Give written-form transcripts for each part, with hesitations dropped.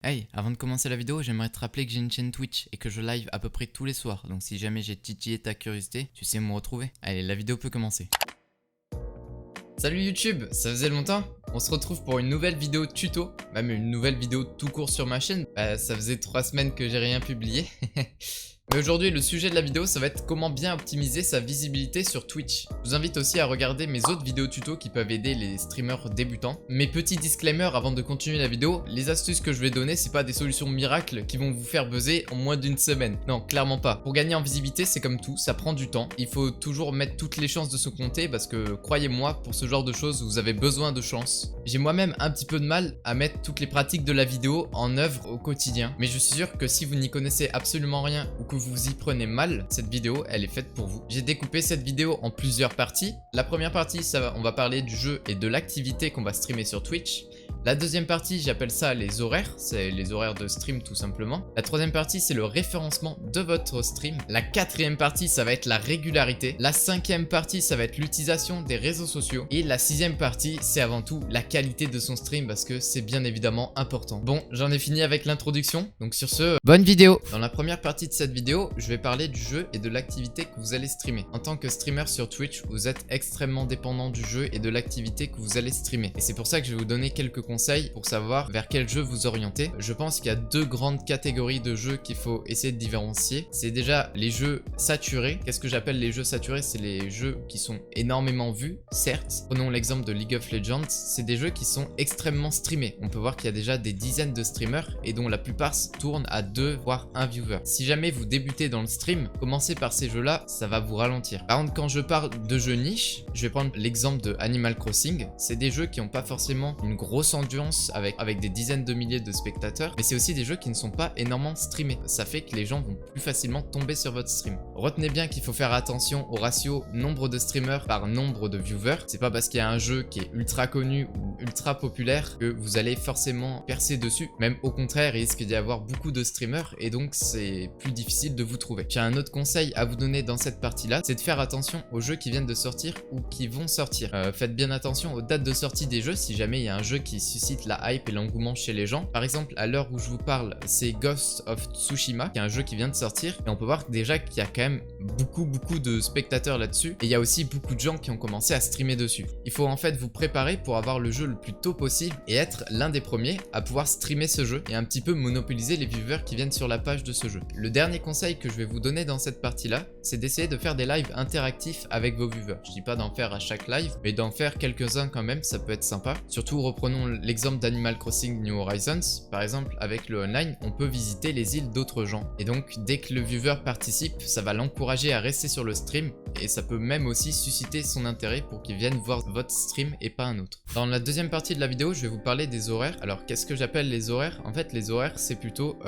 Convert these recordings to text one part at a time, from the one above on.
Hey, avant de commencer la vidéo, j'aimerais te rappeler que j'ai une chaîne Twitch et que je live à peu près tous les soirs. Donc si jamais j'ai titillé ta curiosité, tu sais où me retrouver. Allez, la vidéo peut commencer. Salut YouTube, ça faisait longtemps. On se retrouve pour une nouvelle vidéo tuto, même une nouvelle vidéo tout court sur ma chaîne. Ça faisait 3 semaines que j'ai rien publié. Mais aujourd'hui, le sujet de la vidéo, ça va être comment bien optimiser sa visibilité sur Twitch. Je vous invite aussi à regarder mes autres vidéos tuto qui peuvent aider les streamers débutants. Mes petits disclaimers avant de continuer la vidéo, les astuces que je vais donner, c'est pas des solutions miracles qui vont vous faire buzzer en moins d'une semaine. Non, clairement pas. Pour gagner en visibilité, c'est comme tout, ça prend du temps. Il faut toujours mettre toutes les chances de son côté parce que, croyez-moi, pour ce genre de choses, vous avez besoin de chance. J'ai moi-même un petit peu de mal à mettre toutes les pratiques de la vidéo en œuvre au quotidien. Mais je suis sûr que si vous n'y connaissez absolument rien ou que vous y prenez mal, cette vidéo elle est faite pour vous. J'ai découpé cette vidéo en plusieurs parties. La première partie, on va parler du jeu et de l'activité qu'on va streamer sur Twitch. La deuxième partie, j'appelle ça les horaires, c'est les horaires de stream tout simplement. La troisième partie, c'est le référencement de votre stream. La quatrième partie, ça va être la régularité. La cinquième partie, ça va être l'utilisation des réseaux sociaux. Et la sixième partie, c'est avant tout la qualité de son stream parce que c'est bien évidemment important. Bon, j'en ai fini avec l'introduction, donc sur ce, bonne vidéo! Dans la première partie de cette vidéo, je vais parler du jeu et de l'activité que vous allez streamer. En tant que streamer sur Twitch, vous êtes extrêmement dépendant du jeu et de l'activité que vous allez streamer. Et c'est pour ça que je vais vous donner quelques conseils pour savoir vers quel jeu vous orienter. Je pense qu'il y a deux grandes catégories de jeux qu'il faut essayer de différencier. C'est déjà les jeux saturés. Qu'est-ce que j'appelle les jeux saturés? C'est les jeux qui sont énormément vus, certes. Prenons l'exemple de League of Legends. C'est des jeux qui sont extrêmement streamés. On peut voir qu'il y a déjà des dizaines de streamers et dont la plupart tournent à 2 voire 1 viewer. Si jamais vous débutez dans le stream, commencez par ces jeux-là, ça va vous ralentir. Par contre, quand je parle de jeux niche, je vais prendre l'exemple de Animal Crossing. C'est des jeux qui n'ont pas forcément une grosse audience avec des dizaines de milliers de spectateurs, mais c'est aussi des jeux qui ne sont pas énormément streamés. Ça fait que les gens vont plus facilement tomber sur votre stream. Retenez bien qu'il faut faire attention au ratio nombre de streamers par nombre de viewers. C'est pas parce qu'il y a un jeu qui est ultra connu ou ultra populaire que vous allez forcément percer dessus. Même au contraire, il risque d'y avoir beaucoup de streamers et donc c'est plus difficile de vous trouver. J'ai un autre conseil à vous donner dans cette partie-là, c'est de faire attention aux jeux qui viennent de sortir ou qui vont sortir. Faites bien attention aux dates de sortie des jeux si jamais il y a un jeu qui suscite la hype et l'engouement chez les gens. Par exemple, à l'heure où je vous parle, c'est Ghost of Tsushima, qui est un jeu qui vient de sortir et on peut voir déjà qu'il y a quand même beaucoup de spectateurs là-dessus et il y a aussi beaucoup de gens qui ont commencé à streamer dessus. Il faut en fait vous préparer pour avoir le jeu le plus tôt possible et être l'un des premiers à pouvoir streamer ce jeu et un petit peu monopoliser les viewers qui viennent sur la page de ce jeu. Le dernier conseil que je vais vous donner dans cette partie-là, c'est d'essayer de faire des lives interactifs avec vos viewers. Je dis pas d'en faire à chaque live, mais d'en faire quelques-uns quand même, ça peut être sympa. Surtout, reprenons l'exemple d'Animal Crossing New Horizons. Par exemple, avec le online, on peut visiter les îles d'autres gens. Et donc, dès que le viewer participe, ça va l'encourager à rester sur le stream et ça peut même aussi susciter son intérêt pour qu'il vienne voir votre stream et pas un autre. Dans la deuxième partie de la vidéo, je vais vous parler des horaires. Alors, qu'est-ce que j'appelle les horaires? En fait, les horaires, c'est plutôt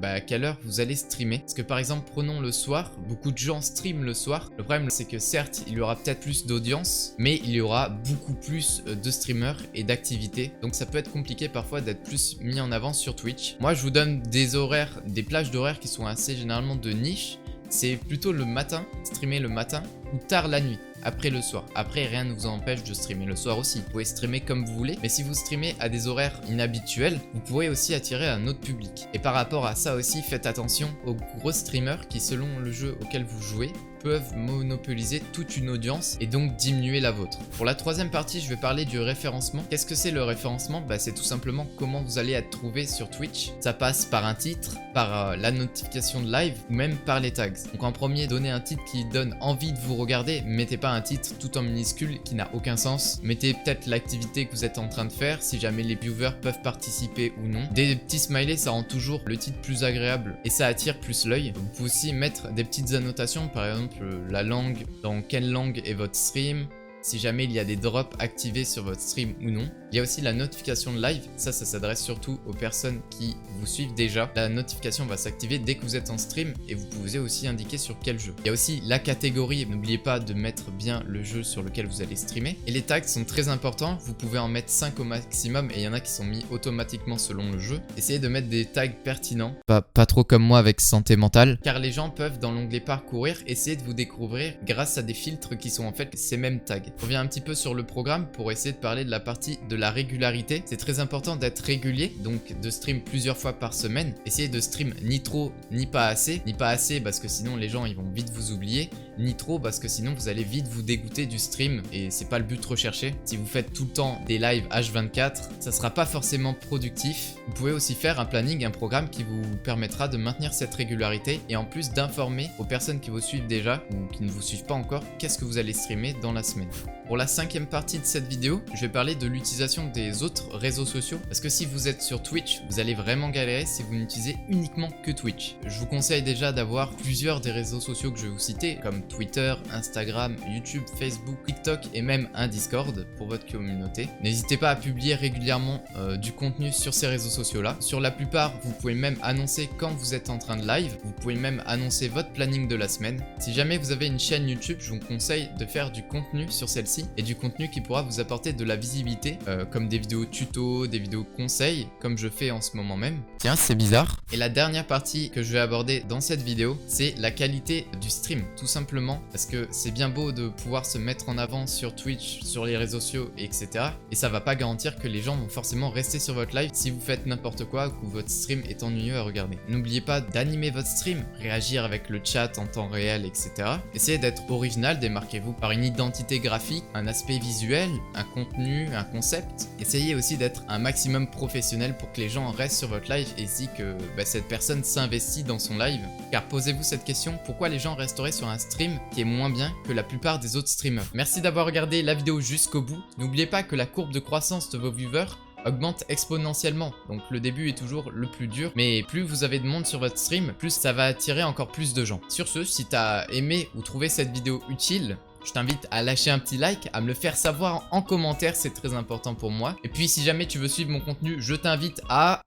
à quelle heure vous allez streamer. Parce que par exemple, prenons le soir, beaucoup de gens streament le soir. Le problème, c'est que certes, il y aura peut-être plus d'audience, mais il y aura beaucoup plus de streamers et d'activités. Donc ça peut être compliqué parfois d'être plus mis en avant sur Twitch. Moi, je vous donne des horaires, des plages d'horaires qui sont assez généralement de niche. C'est plutôt le matin, streamer le matin ou tard la nuit. Après le soir. Après, rien ne vous empêche de streamer le soir aussi. Vous pouvez streamer comme vous voulez, mais si vous streamez à des horaires inhabituels, vous pourrez aussi attirer un autre public. Et par rapport à ça aussi, faites attention aux gros streamers qui, selon le jeu auquel vous jouez, peuvent monopoliser toute une audience et donc diminuer la vôtre. Pour la troisième partie, je vais parler du référencement. Qu'est-ce que c'est le référencement? C'est tout simplement comment vous allez être trouvé sur Twitch. Ça passe par un titre, par la notification de live ou même par les tags. Donc en premier, donnez un titre qui donne envie de vous regarder. Mettez pas un titre tout en minuscule qui n'a aucun sens. Mettez peut-être l'activité que vous êtes en train de faire, si jamais les viewers peuvent participer ou non. Des petits smileys, ça rend toujours le titre plus agréable et ça attire plus l'œil. Vous pouvez aussi mettre des petites annotations, par exemple la langue, dans quelle langue est votre stream, si jamais il y a des drops activés sur votre stream ou non. Il y a aussi la notification de live, ça s'adresse surtout aux personnes qui vous suivent déjà. La notification va s'activer dès que vous êtes en stream et vous pouvez aussi indiquer sur quel jeu. Il y a aussi la catégorie, n'oubliez pas de mettre bien le jeu sur lequel vous allez streamer. Et les tags sont très importants, vous pouvez en mettre 5 au maximum et il y en a qui sont mis automatiquement selon le jeu. Essayez de mettre des tags pertinents, pas trop comme moi avec santé mentale, car les gens peuvent dans l'onglet parcourir essayer de vous découvrir grâce à des filtres qui sont en fait ces mêmes tags. régularité. On revient un petit peu sur le programme pour essayer de parler de la partie de la régularité. C'est très important d'être régulier, donc de stream plusieurs fois par semaine. Essayez de stream ni trop ni pas assez. Ni pas assez parce que sinon les gens ils vont vite vous oublier, ni trop parce que sinon vous allez vite vous dégoûter du stream et c'est pas le but recherché. Si vous faites tout le temps des lives H24, ça sera pas forcément productif. Vous pouvez aussi faire un planning, un programme qui vous permettra de maintenir cette régularité et en plus d'informer aux personnes qui vous suivent déjà ou qui ne vous suivent pas encore qu'est-ce que vous allez streamer dans la semaine. Pour la 5e partie de cette vidéo, je vais parler de l'utilisation des autres réseaux sociaux parce que si vous êtes sur Twitch, vous allez vraiment galérer si vous n'utilisez uniquement que Twitch. Je vous conseille déjà d'avoir plusieurs des réseaux sociaux que je vais vous citer comme Twitter, Instagram, YouTube, Facebook, TikTok et même un Discord pour votre communauté. N'hésitez pas à publier régulièrement du contenu sur ces réseaux sociaux là. Sur la plupart, vous pouvez même annoncer quand vous êtes en train de live, vous pouvez même annoncer votre planning de la semaine. Si jamais vous avez une chaîne YouTube, je vous conseille de faire du contenu sur celle-ci et du contenu qui pourra vous apporter de la visibilité comme des vidéos tuto, des vidéos conseils comme je fais en ce moment même. Tiens, c'est bizarre. Et la dernière partie que je vais aborder dans cette vidéo, c'est la qualité du stream, tout simplement parce que c'est bien beau de pouvoir se mettre en avant sur Twitch, sur les réseaux sociaux, etc. Et ça va pas garantir que les gens vont forcément rester sur votre live si vous faites n'importe quoi ou que votre stream est ennuyeux à regarder. N'oubliez pas d'animer votre stream, réagir avec le chat en temps réel, etc. Essayez d'être original, démarquez-vous par une identité graphique, un aspect visuel, un contenu, un concept. Essayez aussi d'être un maximum professionnel pour que les gens restent sur votre live et si que cette personne s'investit dans son live. Car posez-vous cette question, pourquoi les gens resteraient sur un stream qui est moins bien que la plupart des autres streamers? Merci d'avoir regardé la vidéo jusqu'au bout. N'oubliez pas que la courbe de croissance de vos viewers augmente exponentiellement, donc le début est toujours le plus dur, mais plus vous avez de monde sur votre stream, plus ça va attirer encore plus de gens. Sur ce, si t'as aimé ou trouvé cette vidéo utile, je t'invite à lâcher un petit like, à me le faire savoir en commentaire, c'est très important pour moi. Et puis si jamais tu veux suivre mon contenu, je t'invite à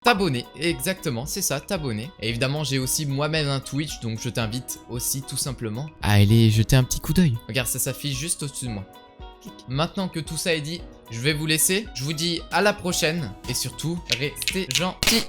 t'abonner. Exactement, c'est ça, t'abonner. Et évidemment, j'ai aussi moi-même un Twitch, donc je t'invite aussi tout simplement à aller jeter un petit coup d'œil. Regarde, ça s'affiche juste au-dessus de moi. Maintenant que tout ça est dit, je vais vous laisser. Je vous dis à la prochaine et surtout, restez gentils.